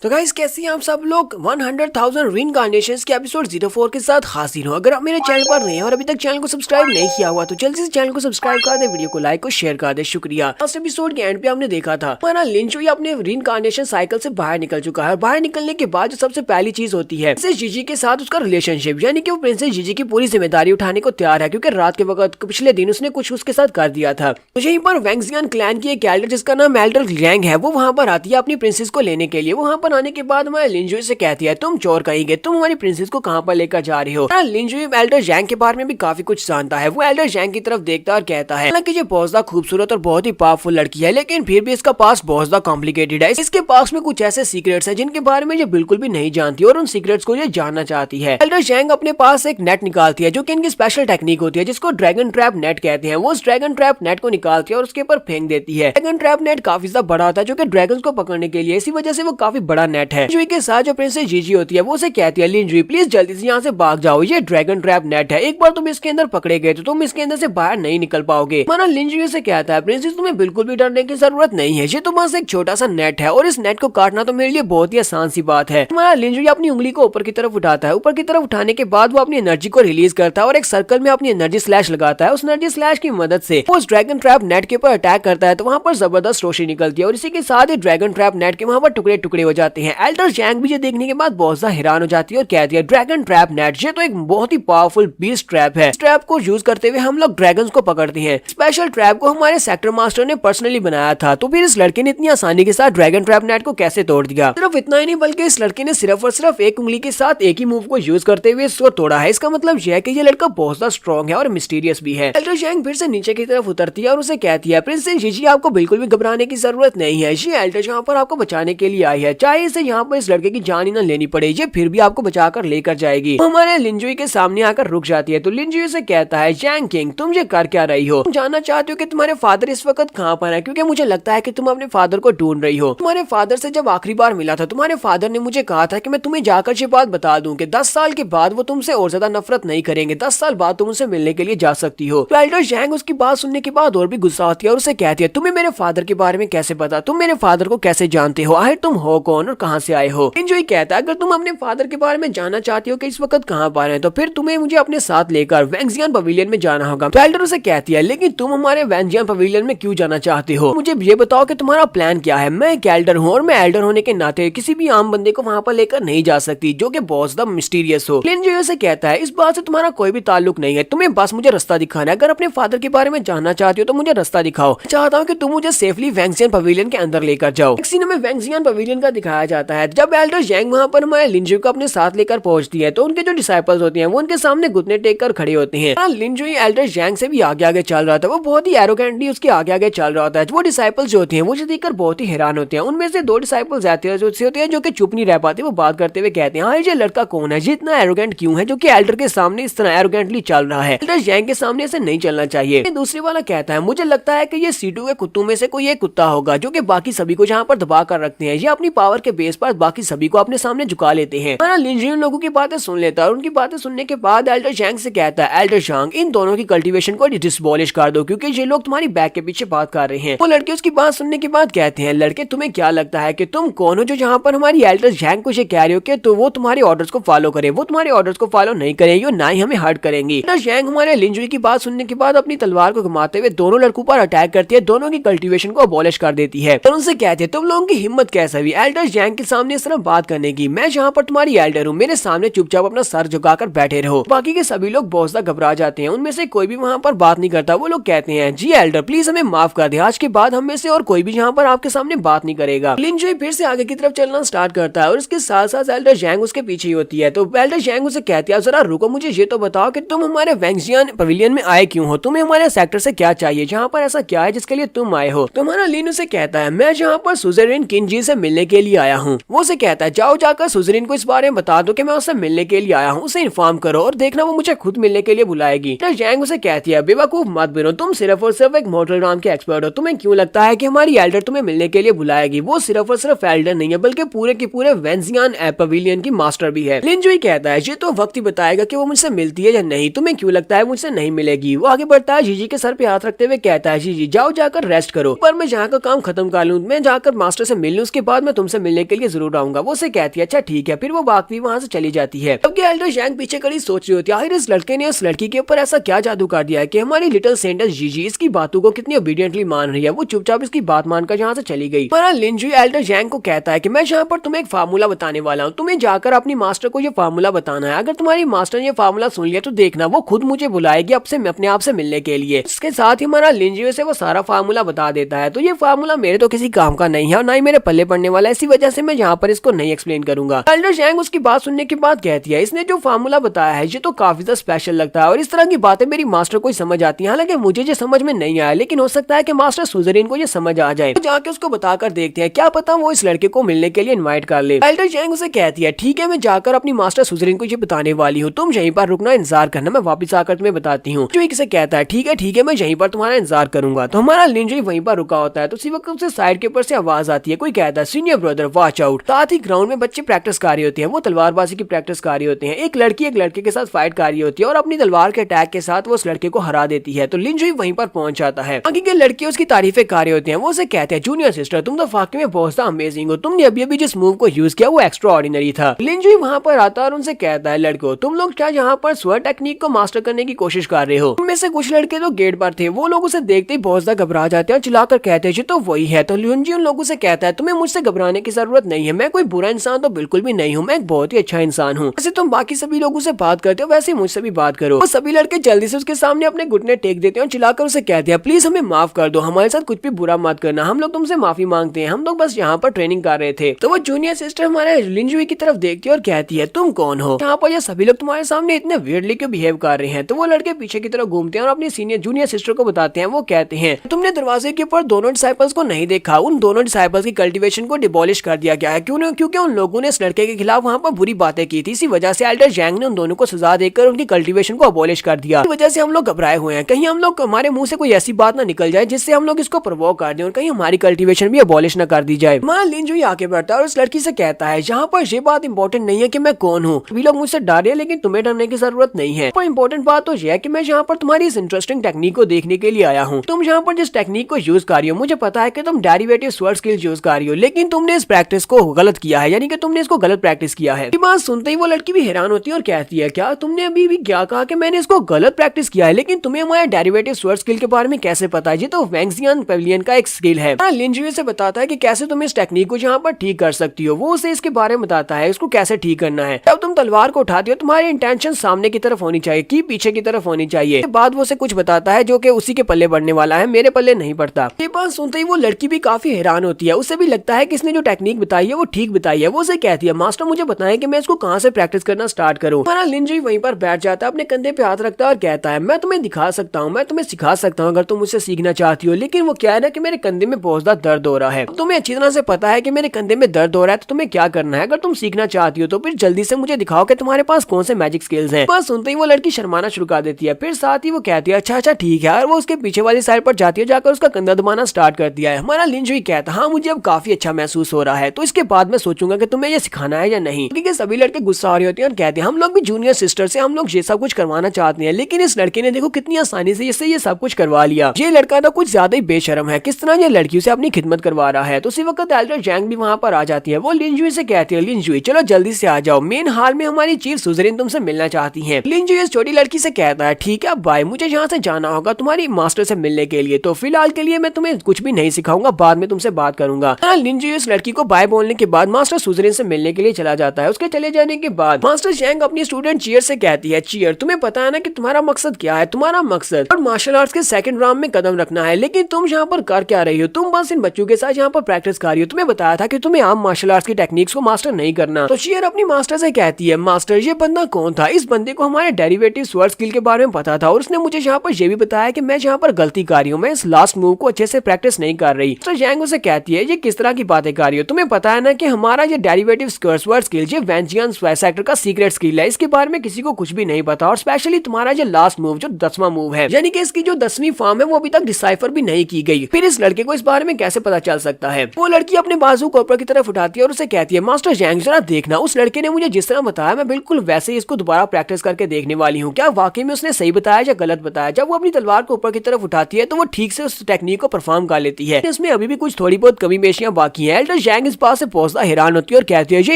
तो गाइस कैसे हैं आप सब लोग 100,000 रीइंकार्नेशंस के एपिसोड 04 के साथ हाजिर हो। अगर आप मेरे चैनल पर नए हैं और अभी तक चैनल को सब्सक्राइब नहीं किया हुआ तो जल्दी से चैनल को सब्सक्राइब कर दे, वीडियो को लाइक और शेयर कर दे, शुक्रिया। लास्ट एपिसोड के एंड पे हमने देखा था हमारा लिंचुई अपने रीइंकार्नेशन साइकिल से बाहर निकल चुका है। बाहर निकलने के बाद जो सबसे पहली चीज होती है प्रिंसेस जीजी के साथ उसका रिलेशनशिप, यानी कि वो प्रिंसेस जीजी की पूरी जिम्मेदारी उठाने को तैयार है क्योंकि रात के वक्त पिछले दिन उसने कुछ उसके साथ कर दिया था। तो यहीं पर वैंगजियान क्लैन की एक एल्डर जिसका नाम एल्डर लियांग है वो वहाँ पर आती है अपनी प्रिंसेस को लेने के लिए। वहाँ पर आने के बाद हमारे लिंजुई से कहती है तुम चोर कहीं गए, तुम हमारी प्रिंसेस को कहाँ पर लेकर जा रही हो। लिंजुई एल्डर जैंग के बारे में भी काफी कुछ जानता है। वो एल्डर जैंग की तरफ देखता है और कहता है हालांकि ये बहुत ज्यादा खूबसूरत और बहुत ही पावरफुल लड़की है लेकिन फिर भी इसका पास बहुत ज्यादा कॉम्प्लिकेटेड है। इसके पास में कुछ ऐसे सीक्रेट्स हैं जिनके बारे में ये बिल्कुल भी नहीं जानती और उन सीक्रेट्स को ये जानना चाहती है। एल्डर जैंग अपने पास एक नेट निकालती है जो कि इनकी स्पेशल टेक्निक होती है जिसको ड्रैगन ट्रैप नेट कहते हैं। वो उस ड्रैगन ट्रैप नेट को निकालती है और उसके ऊपर फेंक देती है। ड्रैगन ट्रैप नेट काफी ज्यादा बड़ा होता है जो कि ड्रैगन को पकड़ने के लिए, इसी वजह से वो काफी बड़ा नेट है। लिंजुई के साथ जो प्रिंसेस जीजी होती है वो उसे कहती है लिंजुई प्लीज जल्दी से यहाँ से भाग जाओ, ये ड्रैगन ट्रैप नेट है, एक बार तुम इसके अंदर पकड़े गए तो तुम इसके अंदर से बाहर नहीं निकल पाओगे। माना लिंजुई से कहता है प्रिंसेस तुम्हें बिल्कुल भी डरने की जरूरत नहीं है, ये तो बस एक छोटा सा नेट है और इस नेट को काटना तो मेरे लिए बहुत ही आसान सी बात है। हमारा लिंजुई अपनी उंगली को ऊपर की तरफ उठाता है। ऊपर की तरफ उठाने के बाद वो अपनी एनर्जी को रिलीज करता है और एक सर्कल में अपनी एनर्जी स्लैश लगाता है। उस एनर्जी स्लैश की मदद से वो उस ड्रैगन ट्रैप नेट के ऊपर अटैक करता है तो वहाँ पर जबरदस्त रोशनी निकलती है और इसी के साथ ही ड्रैगन ट्रैप नेट के वहाँ पर टुकड़े टुकड़े हो जाते हैं। एल्डर जैंग भी ये देखने के बाद बहुत ज्यादा हैरान हो जाती है और कहती है ड्रैगन ट्रैप नेट ये तो एक बहुत ही पावरफुल बीस्ट ट्रैप है। इस ट्रैप को यूज करते हुए हम लोग ड्रैगन्स को पकड़ते हैं। स्पेशल ट्रैप को हमारे सेक्टर मास्टर ने पर्सनली बनाया था, तो फिर इस लड़के ने इतनी आसानी के साथ ड्रैगन ट्रैप नेट को कैसे तोड़ दिया। सिर्फ इतना ही नहीं बल्कि इस लड़के ने सिर्फ और सिर्फ एक उंगली के साथ एक ही मूव को यूज करते हुए इसको तोड़ा है। इसका मतलब यह है कि ये लड़का बहुत ज्यादा स्ट्रॉन्ग है और मिस्टीरियस भी है। एल्डर जैंग फिर से नीचे की तरफ उतरती है और उसे कहती है प्रिंसेस जीजी आपको बिल्कुल भी घबराने की जरूरत नहीं है, ये एल्डर यहाँ पर आपको बचाने के लिए आई है, चाहे इसे यहाँ पर इस लड़के की जान ही न लेनी पड़े, ये फिर भी आपको बचाकर लेकर जाएगी। हमारे लिंजुई के सामने आकर रुक जाती है तो लिंजुई से कहता है जैंग किंग तुम ये कर क्या रही हो, तुम जानना चाहते हो कि तुम्हारे फादर इस वक्त कहाँ पर है, क्योंकि मुझे लगता है कि तुम अपने फादर को ढूंढ रही हो। तुम्हारे फादर से जब आखिरी बार मिला था तुम्हारे फादर ने मुझे कहा था कि मैं तुम्हें जाकर ये बात बता दूं कि 10 साल के बाद वो तुमसे और ज्यादा नफरत नहीं करेंगे, 10 साल बाद तुम उनसे मिलने के लिए जा सकती हो। तो एल्डर जैंग उसकी बात सुनने के बाद और भी गुस्सा होती है और उसे कहती है तुम्हें मेरे फादर के बारे में कैसे पता, तुम मेरे फादर को कैसे जानते हो, आखिर तुम हो कौन और कहाँ से आए हो। लिंजुई कहता है अगर तुम अपने फादर के बारे में जानना चाहती हो कि इस वक्त कहाँ पर है तो फिर तुम्हें मुझे अपने साथ लेकर वैंगजियान पवेलियन में जाना होगा। तो एल्डर उसे कहती है लेकिन तुम हमारे वैंगजियान पवेलियन में क्यों जाना चाहते हो, मुझे ये बताओ कि तुम्हारा प्लान क्या है। मैं एक एल्डर हूँ और मैं एल्डर होने के नाते किसी भी आम बंदे को वहाँ पर लेकर नहीं जा सकती जो कि बहुत ज्यादा मिस्टीरियस हो। लिंजुई से कहता है इस बात से तुम्हारा कोई भी ताल्लुक नहीं है, तुम्हें बस मुझे रास्ता दिखाना है, अगर अपने फादर के बारे में जानना चाहती हो तो मुझे रास्ता दिखाओ, चाहता हूँ कि तुम मुझे सेफली वैंगजियान पवेलियन के अंदर लेकर जाओ। एक सीन में वैंगजियान पवेलियन का दिखाया जाता है। जब एल्डर जैंग वहाँ पर हमारे लिंजुई को अपने साथ लेकर पहुंचती है तो उनके जो डिसाइपल्स होते हैं वो उनके सामने घुटने टेक कर खड़े होते हैं। लिंजुई एल्डर जैंग से भी आगे आगे चल रहा था, वो बहुत ही एरोगेंटली उसके आगे आगे चल रहा था। वो डिसाइपल्स जो होते हैं वो देखकर बहुत ही हैरान होते हैं। उनमें से 2 डिसाइपल्स ऐसे होते हैं जो कि चुप नहीं रह पाते, वो बात करते हुए कहते हैं हाँ ये लड़का कौन है, ये इतना एरोगेंट क्यों है जो कि एल्डर के सामने इस तरह एरोगेंटली चल रहा है, एल्डर जैंग के सामने ऐसे नहीं चलना चाहिए। दूसरे वाला कहता है मुझे लगता है कि ये सीटू के कुत्तों में से कोई एक कुत्ता होगा जो कि बाकी सभी को जहाँ पर दबा कर रखते हैं, ये अपनी पावर के बेस पर बाकी सभी को अपने सामने झुका लेते हैं। लिंजुई उन लोगों की बातें सुन लेता है और उनकी बातें सुनने के बाद एल्डर जैंग से कहता है एल्डर जैंग इन दोनों की कल्टीवेशन को डिसबॉलिश कर दो क्योंकि ये लोग तुम्हारी बैक के पीछे बात कर रहे हैं। वो लड़के उसकी बात सुनने के बाद कहते हैं लड़के तुम्हें क्या लगता है कि तुम कौन हो जो यहाँ पर हमारी एल्डर जैंग को ये कह रहे हो कि तो वो तुम्हारे ऑर्डर्स को फॉलो करे, वो तुम्हारे ऑर्डर्स को फॉलो नहीं करेंगी और ना ही हमें हर्ट करेंगी। एल्डर जैंग हमारे लिंजुई की बात सुनने के बाद अपनी तलवार को घुमाते हुए दोनों लड़कों पर अटैक करती है, दोनों की कल्टीवेशन को अबॉलिश कर देती है और उनसे कहते हैं तुम लोगों की हिम्मत कैसे हुई एल्डर जैंग के सामने इस तरह बात करने की, मैं जहाँ पर तुम्हारी एल्डर हूँ, मेरे सामने चुपचाप अपना सर झुकाकर बैठे रहो। बाकी के सभी लोग बहुत ज्यादा घबरा जाते हैं, उनमें से कोई भी वहाँ पर बात नहीं करता। वो लोग कहते हैं जी एल्डर प्लीज हमें माफ कर दे, आज के बाद हम में से और कोई भी यहाँ पर आपके सामने बात नहीं करेगा। लिंजुई फिर से आगे की तरफ चलना स्टार्ट करता है और उसके साथ साथ एल्डर जैंग उसके पीछे ही होती है। तो एल्डर जैंग उसे कहती है जरा रुको, मुझे ये तो बताओ कि तुम हमारे वैंगजियान पवेलियन में आए क्यों हो, तुम्हें हमारे सेक्टर से क्या चाहिए, जहाँ पर ऐसा क्या है जिसके लिए तुम आए हो। तुम्हारा लिन उसे कहता है मैं जहाँ पर सुजेरिन किंजी से मिलने के लिए आया हूँ। वो उसे कहता है जाओ जाकर सुजेरिन को इस बारे में बता दो कि मैं उससे मिलने के लिए आया हूँ, उसे इन्फॉर्म करो और देखना वो मुझे खुद मिलने के लिए बुलाएगी। जैंग उसे कहती है बेवकूफ मत बनो, तुम सिर्फ और सिर्फ एक मॉर्टल ड्राम के एक्सपर्ट हो, तुम्हें क्यों लगता है कि हमारी एल्डर तुम्हें मिलने के लिए बुलाएगी, वो सिर्फ और सिर्फ एल्डर नहीं है बल्कि पूरे के पूरे वैंगजियान पवेलियन की मास्टर भी है। लिंजुई कहता है ये तो वक्त ही बताएगा कि वो मुझसे मिलती है या नहीं, तुम्हें क्यों लगता है मुझसे नहीं मिलेगी। वो आगे बढ़ता है, जीजी के सर पे हाथ रखते हुए कहता है जीजी जाओ जाकर रेस्ट करो, पर मैं जहाँ का काम खत्म कर लूँ, मैं जाकर मास्टर से मिल लूँ, उसके बाद मैं तुमसे मिलने के लिए जरूर आऊंगा। वो उसे कहती है अच्छा ठीक है, फिर वो भागती वहाँ से चली जाती है। जबकि एल्डर जैंग पीछे खड़ी सोच रही होती है आखिर इस लड़के ने उस लड़की के ऊपर ऐसा क्या जादू कर दिया है कि हमारी लिटिल सेंटेंस जीजी इसकी बातों को कितनी ओबीडियंटली मान रही है। वो चुपचाप इसकी बात मानकर यहाँ से चली गई। हमारा लिंजुई एल्डर जैंग को कहता है कि मैं यहाँ पर तुम्हें एक फार्मूला बताने वाला हूँ, तुम्हें जाकर अपनी मास्टर को ये फार्मूला बताना है। अगर तुम्हारी मास्टर ने ये फार्मूला सुन लिया तो देखना वो खुद मुझे बुलाएगी अपने आप से मिलने के लिए। इसके साथ ही हमारा लिंजुई से वो सारा फार्मूला बता देता है। तो ये फार्मूला मेरे तो किसी काम का नहीं है और ना ही मेरे पल्ले पड़ने वाला है, इसी वजह से मैं यहाँ पर इसको नहीं एक्सप्लेन करूंगा। एल्डर जैंग उसकी बात सुनने के बाद कहती है इसने जो फार्मूला बताया है ये तो काफी ज्यादा स्पेशल लगता है और इस तरह की बातें मेरी मास्टर को ही समझ आती है। हालांकि मुझे ये समझ में नहीं आया, लेकिन हो सकता है कि मास्टर सुजरीन को ये समझ आ जाए। तो जाके उसको बताकर देखते हैं, क्या पता वो इस लड़के को मिलने के लिए इनवाइट कर ले। एल्डर जैंग उसे कहती है ठीक है, मैं जाकर अपनी मास्टर सुजरीन को ये बताने वाली हूँ, तुम यहीं पर रुकना, इंतजार करना, मैं वापस आकर तुम्हें बताती हूँ। जो इसे कहता है ठीक है मैं यहीं पर तुम्हारा इंतजार करूंगा। तो हमारा लिंजुई वहीं पर रुका होता है। तो उसी वक्त उसे साइड के ऊपर से आवाज आती है, कोई कहता है सीनियर ब्रदर वॉच आउट। साथ ही ग्राउंड में बच्चे प्रैक्टिस कर रहे होते हैं, वो तलवारबाजी की प्रैक्टिस कर रहे होते हैं। एक लड़की एक लड़के के साथ फाइट कर रही होती है और अपनी तलवार के अटैक के साथ वो उस लड़के को हरा देती है। तो लिंजुई वहीं पर पहुंच जाता है। बाकी के लड़के उसकी तारीफें कर रहे होते हैं। वो उसे कहते हैं जूनियर सिस्टर तुम तो वाकई में बहुत अमेजिंग हो, तुमने अभी अभी जिस मूव को यूज किया वो एक्स्ट्रा ऑर्डिनरी था। लिंजुई वहाँ पर आता है और उनसे कहता है लड़कों तुम लोग क्या यहाँ पर स्वर टेक्निक को मास्टर करने की कोशिश कर रहे हो। उनमें से कुछ लड़के तो गेट पर थे, वो लोग उसे देखते ही बहुत ज्यादा घबरा जाते हैं और चिल्लाकर कहते हैं तो वही है। तो लिंजुई उन लोगों से कहता है तुम्हें मुझसे घबराने की जरूरत नहीं है, मैं कोई बुरा इंसान तो बिल्कुल भी नहीं हूँ, मैं एक बहुत ही अच्छा इंसान हूँ। जैसे तुम बाकी सभी लोगों से बात करते हो वैसे मुझसे भी बात करो। तो सभी लड़के जल्दी से उसके सामने अपने घुटने टेक देते हैं और चिल्लाकर उसे कहते हैं प्लीज हमें माफ कर दो, हमारे साथ कुछ भी बुरा मत करना, हम लोग तुमसे माफी मांगते हैं, हम लोग बस यहाँ पर ट्रेनिंग कर रहे थे। तो वो जूनियर सिस्टर हमारे लिंजुई की तरफ देखती है और कहती है तुम कौन हो, यहाँ पर ये सभी लोग तुम्हारे सामने इतने वियर्डली क्यों बिहेव कर रहे हैं। तो वो लड़के पीछे की तरफ घूमते हैं और अपनी सीनियर जूनियर सिस्टर को बताते हैं। वो कहते हैं तुमने दरवाजे के ऊपर दोनों डिसाइपल्स को नहीं देखा, उन दोनों डिसाइपल्स की कल्टीवेशन को डिबॉलिश कर दिया गया है, क्योंकि उन लोगों ने इस लड़के के खिलाफ वहाँ पर बुरी बातें की थी। इसी वजह से एल्डर जैंग ने उन दोनों को सजा देकर उनकी कल्टीवेशन को अबॉलिश कर दिया। इस वजह से हम लोग घबराए हुए हैं, कहीं हम लोग हमारे मुंह से कोई ऐसी बात ना निकल जाए जिससे हम लोग इसको प्रोवोक कर दें और कहीं हमारी कल्टीवेशन भी अबॉलिश न कर दी जाए। हमारा लिंजुई आके बैठता है और उस लड़की से कहता है यहाँ पर ये बात इंपॉर्टेंट नहीं है कि मैं कौन हूँ, सभी लोग मुझसे डर रहे हैं लेकिन तुम्हें डरने की जरूरत नहीं है। पर इंपॉर्टेंट बात तो यह है कि मैं यहाँ पर तुम्हारी इस इंटरेस्टिंग टेक्निक को देखने के लिए आया हूँ। तुम यहाँ पर जिस टेक्निक को यूज कर रही हो मुझे पता है कि तुम डेरिवेटिव स्वर्ड स्किल्स यूज कर रही हो, लेकिन तुमने इस प्रैक्टिस को गलत किया है, यानी कि तुमने इसको गलत प्रैक्टिस किया है। ये बात सुनते ही वो लड़की भी हैरान होती है और कहती है क्या तुमने अभी भी क्या कहा कि मैंने इसको गलत प्रैक्टिस किया है, लेकिन तुम्हें हमारे डेरिवेटिव स्वर्ड स्किल के बारे में कैसे पता है, ये तो वैंगजियन पेविलियन का एक स्किल है। लिंजुई से बताता है कि कैसे तुम इस टेक्निक को यहाँ पर ठीक कर सकती हो। वो उसे इसके बारे में बताता है इसको कैसे ठीक करना है। जब तुम तलवार को उठाती हो तुम्हारी इंटेंशन सामने की तरफ होनी चाहिए कि पीछे की तरफ होनी चाहिए। के बाद वो उसे कुछ बताता है जो कि उसी के पल्ले पड़ने वाला है, मेरे पल्ले नहीं पड़ता। ये बात सुनते ही वो लड़की भी काफी हैरान होती है, उसे भी लगता है कि इसने जो टेक्निक बताई है वो ठीक बताई है। वो उसे कहती है मास्टर मुझे बताएं कि मैं इसको कहाँ से प्रैक्टिस करना स्टार्ट करूँ। हमारा लिंजुई वहीं पर बैठ जाता है, अपने कंधे पे हाथ रखता है और कहता है मैं तुम्हें दिखा सकता हूँ, मैं तुम्हें सिखा सकता हूँ अगर तुम मुझसे सीखना चाहती हो, लेकिन वो क्या है ना कि मेरे कंधे में बहुत ज्यादा दर्द हो रहा है। तुम्हें अच्छी तरह से पता है कि मेरे कंधे में दर्द हो रहा है, तो तुम्हें क्या करना है, अगर तुम सीखना चाहती हो तो फिर जल्दी से मुझे दिखाओ कि तुम्हारे पास कौन से मैजिक स्किल्स हैं। बस सुनते ही वो लड़की शर्माना शुरू कर देती है, फिर साथ ही वो कहती है अच्छा ठीक है, और वो उसके पीछे वाली साइड पर जाती है, जाकर उसका कंधा दबाना स्टार्ट कर दिया है। हमारा लिंजुई कहता है हाँ मुझे अब काफी अच्छा महसूस हो रहा है, तो इसके बाद मैं सोचूंगा कि तुम्हें ये सिखाना है या नहीं। क्योंकि सभी लड़के गुस्सा हो रहे होते हैं और कहते हैं हम लोग भी जूनियर सिस्टर से हम लोग ये सब कुछ करवाना चाहते हैं, लेकिन इस लड़के ने देखो कितनी आसानी से इससे ये सब कुछ करवा लिया। ये लड़का तो कुछ ज्यादा ही बेशर्म है, किस तरह ये लड़कियों से अपनी खिदमत करवा रहा है। तो उसी वक्त एल्डर जैंग भी वहाँ पर आ जाती है। वो लिंजुई से कहती है लिंजुई चलो जल्दी से आ जाओ, मेन हाल में हमारी चीफ सुजरीन तुमसे मिलना चाहती है। लिंजुई इस छोटी लड़की से कहता है ठीक है बाय, मुझे यहाँ से जाना होगा तुम्हारी मास्टर से मिलने के लिए, तो फिलहाल के लिए मैं तुम्हें कुछ भी नहीं सिखाऊंगा, बाद में तुमसे बात करूंगा। लिंजुई इस लड़की को बाय बोलने के बाद मास्टर सुजरीन से मिलने के लिए चला जाता है। उसके चले जाने के बाद मास्टर जैंग अपनी स्टूडेंट चियर से कहती है चियर तुम्हें पता है ना कि तुम्हारा मकसद क्या है, तुम्हारा मकसद और मार्शल आर्ट्स के सेकंड राउंड में कदम रखना है, लेकिन तुम यहाँ पर कर क्या रही हो, तुम बस इन बच्चों के साथ यहाँ पर प्रैक्टिस कर रही हो। तुम्हें बताया था कि तुम्हें आम मार्शल आर्ट्स की टेक्निक्स को मास्टर नहीं करना। तो चियर अपनी मास्टर से कहती है मास्टर ये बंदा कौन था, इस बंदे को हमारे डेरिवेटिव स्वर्ड स्किल के बारे में पता था और उसने मुझे यहाँ पर ये भी बताया कि मैं यहाँ पर गलती कर रही हूँ, मैं इस लास्ट मूव को अच्छे से प्रैक्टिस नहीं कर रही। तो जैंग उसे कहती है ये किस तरह की बातें कर रही हो, तुम्हें पता है ना कि हमारा ये डेरिवेटिव स्वर्ड स्किल ये वैंजियन सेक्टर का सीक्रेट स्किल है, इसके बारे में किसी को कुछ भी नहीं पता, और स्पेशली तुम्हारा ये लास्ट मूव जो 10वां मूव है, यानी कि इसकी जो 10वीं फॉर्म है वो अभी तक डिसाइफर भी नहीं की गई। फिर इस लड़के को इस बारे में कैसे पता चल सकता है। वो लड़की अपने बाजू को ऊपर की तरफ उठाती है और उसे कहती है मास्टर जैंग जरा देखना, उस लड़के ने मुझे जिस तरह बताया मैं बिल्कुल वैसे ही इसको दोबारा प्रैक्टिस करके देखने वाली हूँ, क्या वाकई में उसने सही बताया या गलत बताया। जब वो अपनी तलवार को ऊपर की तरफ उठाती है तो वो ठीक से उस टेक्निक को परफॉर्म कर लेती है, इसमें अभी भी कुछ थोड़ी बहुत कमी पेशियां बाकी है। एल्डर जैंग टैंक इस पास से पहुंचता हैरान होती है और कहती है ये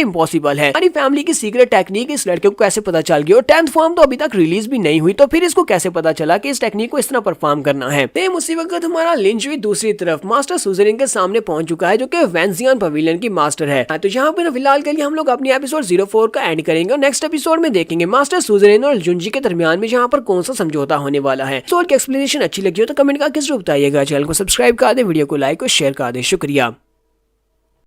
इम्पॉसिबल है। हमारी फैमिली की सीक्रेट टेक्निक इस लड़के को कैसे पता चल गई और 10th फॉर्म तो अभी तक रिलीज भी नहीं हुई, तो फिर इसको कैसे पता चला कि इस टेक्निक को इस तरह परफॉर्म करना है। सेम उसी वक्त हमारा लिंच भी दूसरी तरफ मास्टर सुजरिन के सामने पहुंच चुका है, जो कि वेंजियन पवेलियन की मास्टर है। तो यहाँ पर फिलहाल के लिए हम लोग अपनी एपिसोड 04 का एंड करेंगे और नेक्स्ट एपिसोड में देखेंगे मास्टर सुजरिन और जुंजी के दरमियान में यहाँ पर कौन सा समझौता होने वाला है। एपिसोड की एक्सप्लेनेशन अच्छी लगी हो तो कमेंट करके जरूर बताइएगा। चैनल को सब्सक्राइब कर दे, वीडियो को लाइक और शेयर कर दे। शुक्रिया।